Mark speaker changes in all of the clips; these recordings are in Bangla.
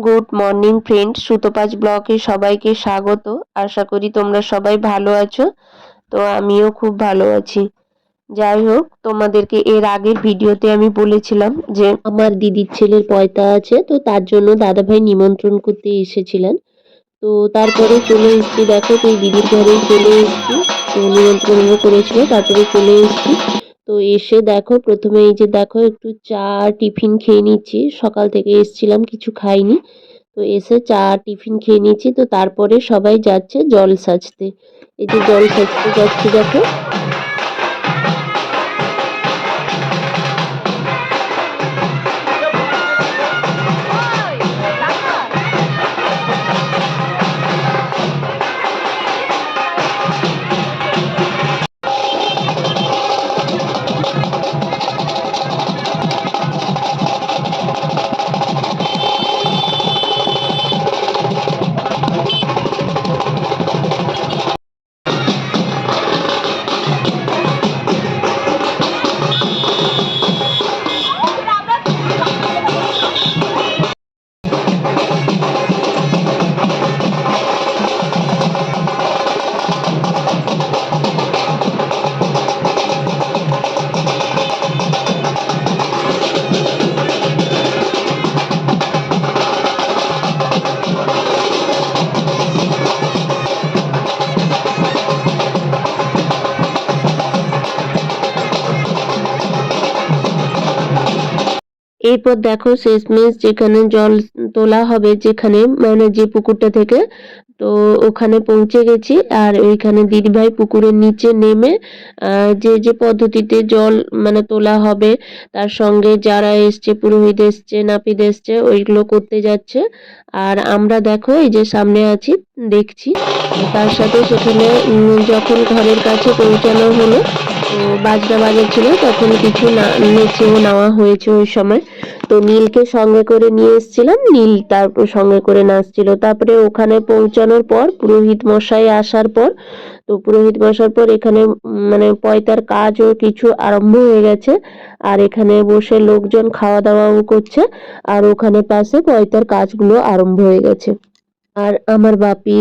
Speaker 1: গুড মর্নিং ফ্রেন্ড, সুতোপাজ ব্লগে সবাইকে স্বাগত। আশা করি তোমরা সবাই ভালো আছো। তো আমিও খুব ভালো আছি। যাই হোক, তোমাদেরকে এর আগের ভিডিওতে আমি বলেছিলাম যে আমার দিদির ছেলের পয়তা আছে, তো তার জন্য দাদাভাই নিমন্ত্রণ করতে এসেছিলেন। তো তারপরে চলে এসেছি, দেখো তো এই দিদির ঘরেই চলে এসেছি। তো নিমন্ত্রণ করেছিল, তারপরে চলে এসেছি। তো এসে দেখো প্রথমে এই যে দেখো একটু চা টিফিন খেয়ে নিচ্ছি। সকাল থেকে এসেছিলাম, কিছু খাইনি। তো এসে চা টিফিন খেয়ে নিচ্ছি। তো তারপরে সবাই যাচ্ছে জল সাজতে। এই যে জল সাজতে যাচ্ছে দেখো। এরপর দেখো শেষমেশ যেখানে জল তোলা হবে, যেখানে মানে যে পুকুরটা থেকে, তো ওখানে পৌঁছে গেছি। আর ওইখানে দিদিভাই পুকুরের নিচে নেমে যে যে পদ্ধতিতে জল মানে তোলা হবে, তার সঙ্গে যারা এসছে, পুরোহিত এসছে, নাপিত এসছে, ওইগুলো করতে যাচ্ছে। আর আমরা দেখো এই যে সামনে আছি, দেখছি। তার সাথে সেখানে যখন ঘরের কাছে পৌঁছানো হলো, তো বাজনা বাজাচ্ছিল, তখন কিছু নেচেও নেওয়া হয়েছে ওই সময়। তো নীলকে সঙ্গে করে নিয়ে এসেছিলাম, নীল তারপর সঙ্গে করে নাচছিল। তারপরে ওখানে পৌঁছানোর পর পুরোহিত মশাই আসার পর, তো পুরোহিত মশার পর এখানে মানে পয়তার কাজও কিছু আরম্ভ হয়ে গেছে। আর এখানে বসে লোকজন খাওয়া দাওয়াও করছে। আর ওখানে পাশে পয়তার কাজগুলো আরম্ভ হয়ে গেছে। আর আমার বাপি,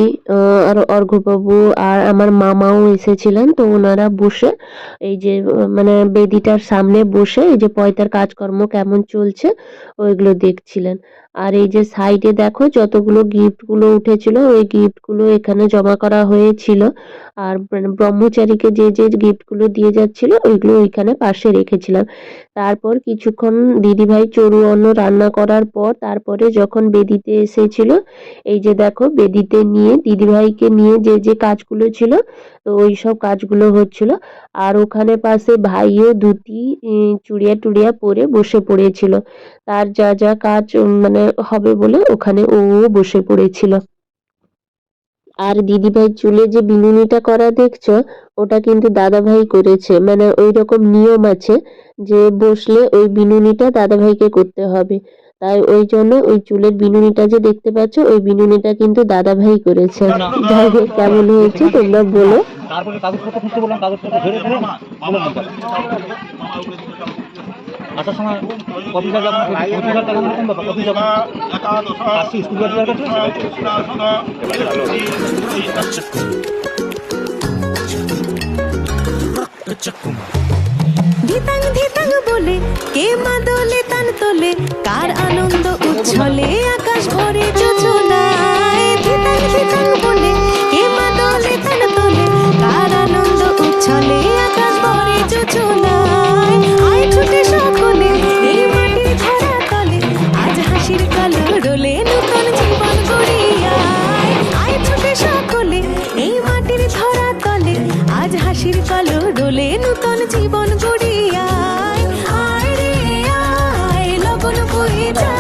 Speaker 1: আর অর্ঘ্যবাবু আর আমার মামাও এসেছিলেন। তো ওনারা বসে এই যে মানে বেদিটার সামনে বসে এই যে পয়তার কাজকর্ম কেমন চলছে ওইগুলো দেখছিলেন। আর এই যে সাইডে দেখো যতগুলো গিফটগুলো উঠেছিল, ওই গিফটগুলো এখানে জমা করা হয়েছিল। আর ব্রহ্মচারীকে যে যে গিফটগুলো দিয়ে যাচ্ছিল ওইগুলো ওইখানে পাশে রেখেছিলাম। তারপর কিছুক্ষণ দিদিভাই চড়ু অন্ন রান্না করার পর তারপরে যখন বেদিতে এসেছিল, এই যে দেখো বেদিতে নিয়ে দিদিভাইকে নিয়ে যে যে কাজগুলো ছিল, তো ওই সব কাজগুলো হচ্ছিল। আর ওখানে পাশে ভাইও ধুতি চুড়িয়া টুড়িয়া পরে বসে পড়েছিল। তার যা যা কাজ মানে হবে বলে ওখানে ও বসে পড়েছিল। আর দিদিভাই চুলে যে বিনুনিটা করা দেখছো, ওটা কিন্তু দাদাভাই করেছে। মানে ওই রকম নিয়ম আছে যে বসলে ওই বিনুনিটা দাদাভাইকে করতে হবে। তাই ওই জন্য ওই চুলের বিনুনিটা যে দেখতে পাচ্ছ, ওই বিনুনিটা কিন্তু দাদাভাই করেছে। যাই হোক, কেমন হয়েছে তোমরা বলো।
Speaker 2: তারপরে কাগজপত্র খুঁজতে বললাম, কাগজপত্র ধরে ধরে আসার সময় কফি চার্জ আপনার 25,000 টাকা মতন ব্যাপার। কফি যখন আসছি স্কুল বাজার কাছে
Speaker 3: ধিতাং ধিতাং বলে কে মাদলে তান তোলে, কার আনন্দ উচ্ছলে আকাশ ভরে যোজনায়। ধিতাং ধিতাং বলে কে মাদলে তান তোলে, কার আনন্দ উচ্ছলে আকাশ ভরে যোজনায়। আয় ছুটে সকলে এই মাটির ধরা তলে, আজ হাসির কালো রোলে নতুন জীবন গড়িয়ায়। আয় ছুটে সকলে এই মাটির ধরা তলে, আজ হাসির কালো রোলে নতুন জীবন গড়িয়ায়। আয় রে আয় লগন বয়ে যায়।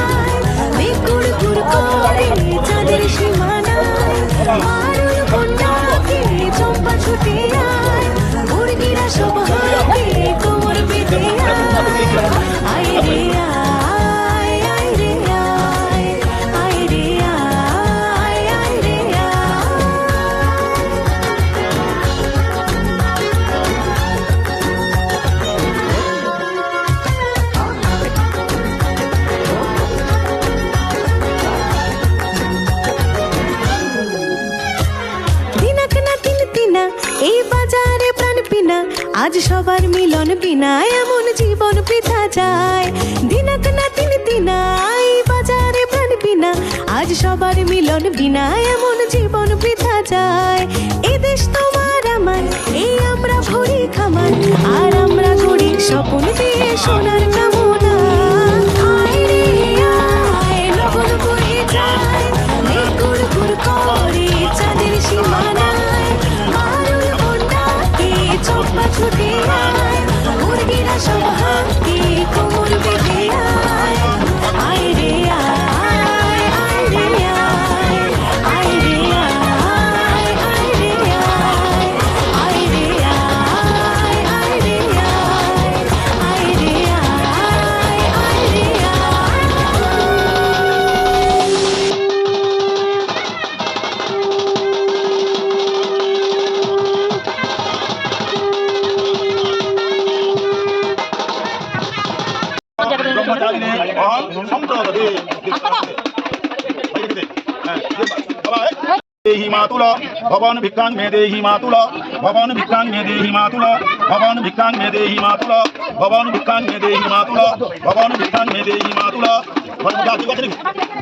Speaker 3: আজ সবার মিলন বিনা এমন জীবন বৃথা যায়। দিনাক না তিন দিনাই বাজারে প্রাণ বিনা, আজ সবার মিলন বিনা এমন জীবন বৃথা যায়। এ দেশ তোমার আমার, এই আমরা ভরি খামার, আর আমরা গড়ি স্বপন দিয়ে সোনার কামনা। আয় রে আয়, লগন বয়ে যায়, মেঘ গুড় গুড় করে চাঁদের সীমানায়। মারুল বন্যাকে চোখা ছুটে আয়, মুরগিরা সব হাঁকে কোমর বেঁধে আয়। আয় রে আয়, আয় রে আয়, আয় রে আয়, আয় রে আয়, আয় রে আয়, আয় রে আয়, আয় রে আয়, আয় রে
Speaker 2: ব্রহ্মচারিণে অহং সম্প্রদদে। দেহি মাতুল ভবন ভিক্ষাং মে দেহি মাতুল, ভবন ভিক্ষাং মে দেহি মাতুল, ভবন ভিক্ষাং মে দেহি মাতুল, ভবন ভিক্ষাং মে দেহি মাতুল, ভবন ভিক্ষাং মে দেহি মাতুল,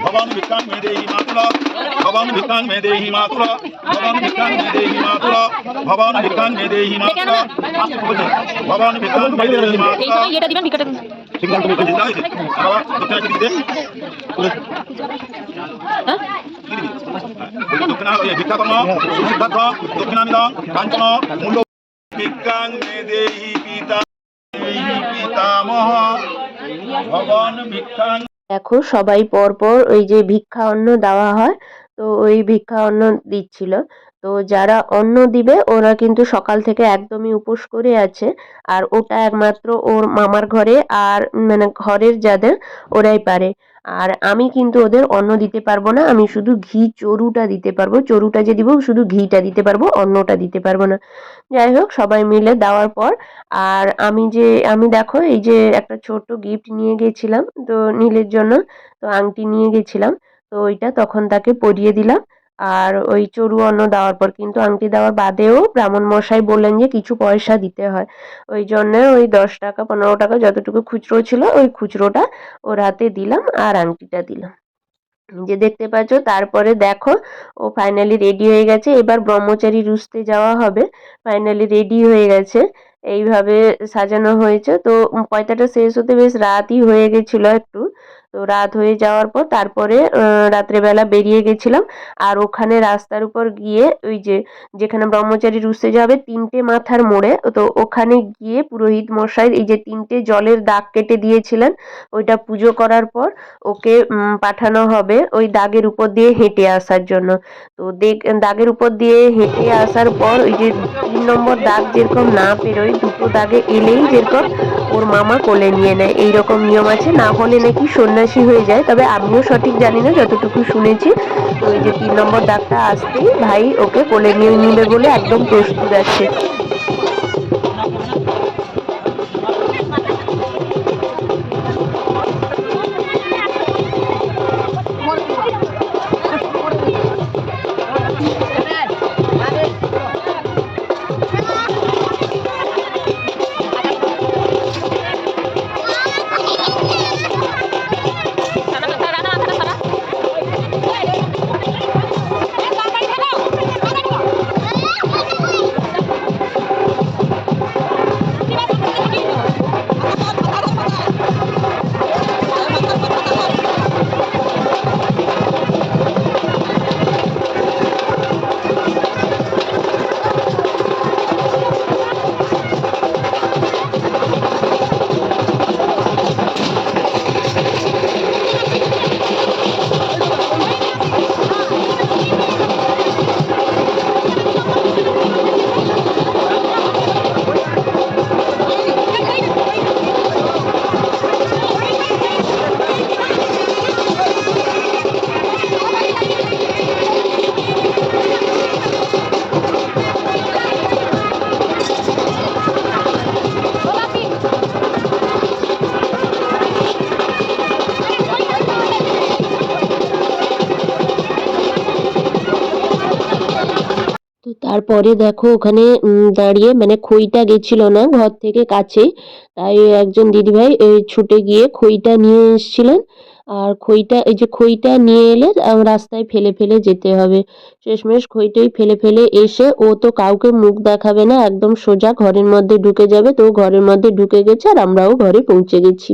Speaker 2: ভবন ভিক্ষাং মে দেহি মাতুল, ভবন ভিক্ষাং মে দেহি মাতুল, ভবন ভিক্ষাং মে দেহি মাতুল, ভবন ভিক্ষাং মে দেহি মাতুল, ভবন ভিক্ষাং মে দেহি মাতুল।
Speaker 1: এটা দিবেন ভিক্ষাটা দিন।
Speaker 2: সিংহান্ত মুখে জিন্দা হয়েছে বাবা দক্ষিণা দিতে দক্ষিণা ভিক্ষাকর্ম সুসিদ্ধার্থ দক্ষিণামিদং কাঞ্চন মূল্য ভিক্ষাং মে দেহি পিতা দেহি পিতামহ ভবন ভিক্ষাং।
Speaker 1: দেখো সবাই পর পর ওই যে ভিক্ষা অন্ন দেওয়া হয়, তো ওই ভিক্ষা অন্ন দিচ্ছিল। তো যারা অন্ন দিবে ওরা কিন্তু সকাল থেকে একদমই উপোস করে আছে, আর ওটা একমাত্র ওর মামার ঘরে আর মানে ঘরের যাদের ওরাই পারে। আর আমি কিন্তু ওদের অন্ন দিতে পারবো না, আমি শুধু ঘি চরুটা দিতে পারবো। চরুটা যে দিব শুধু ঘিটা দিতে পারবো, অন্নটা দিতে পারবো না। যাই হোক সবাই মিলে দেওয়ার পর আর আমি দেখো এই যে একটা ছোট গিফট নিয়ে গেছিলাম তো নীলের জন্য, তো আংটি নিয়ে গেছিলাম, তো ওইটা তখন তাকে পরিয়ে দিলাম। আর ওই চরু অন্ন দেওয়ার পর কিন্তু আংটি দেওয়ার বাদেও ব্রাহ্মণ মশাই বললেন যে কিছু পয়সা দিতে হয়, ওই জন্য ওই 10 টাকা 15 টাকা যতটুকু খুচরো ছিল ওই খুচরোটা ওর হাতে দিলাম আর আংটিটা দিলাম। যে দেখতে পাচ্ছ তারপরে দেখো ও ফাইনালি রেডি হয়ে গেছে, এবার ব্রহ্মচারী রুজতে যাওয়া হবে। ফাইনালি রেডি হয়ে গেছে, এইভাবে সাজানো হয়েছে। তো পয়তাটা শেষ হতে বেশ রাতই হয়ে গেছিল একটু, তো রাত হয়ে যাওয়ার পর তারপরে রাত্রেবেলা বেরিয়ে গেছিলাম। আর ওখানে রাস্তার উপর গিয়ে ওই যে যেখানে ব্রহ্মচারী রুজতে যাবে 3টে মাথার মোড়ে, তো ওখানে গিয়ে পুরোহিত মশাই এই যে 3টে জলের দাগ কেটে দিয়েছিলেন, ওইটা পুজো করার পর ওকে পাঠানো হবে ওই দাগের উপর দিয়ে হেঁটে আসার জন্য। তো দাগের উপর দিয়ে হেঁটে আসার পর ওই যে 3 নম্বর দাগ যেরকম না পেরোয়, 2টো দাগে এলেই যেরকম ওর মামা কোলে নিয়ে নেয়, এইরকম নিয়ম আছে, না হলে নাকি সন্ন্যাসী হয়ে যায়। তবে আমিও সঠিক জানি না, যতটুকু শুনেছি। তো ওই যে 3 নম্বর দাগটা আসতেই ভাই ওকে কোলে নিয়ে নিবে বলে একদম প্রস্তুত আছে। তো তারপরে দেখো ওখানে দাঁড়িয়ে মানে খইটা গেছিল না ঘর থেকে কাছেই, তাই একজন দিদিভাই ছুটে গিয়ে খইটা নিয়ে এসেছিলেন। আর খইটা এই যে খইটা নিয়ে এলে রাস্তায় ফেলে ফেলে যেতে হবে। শেষমেশ খইটাই ফেলে ফেলে এসে ও তো কাউকে মুখ দেখাবে না, একদম সোজা ঘরের মধ্যে ঢুকে যাবে। তো ও ঘরের মধ্যে ঢুকে গেছে আর আমরাও ঘরে পৌঁছে গেছি।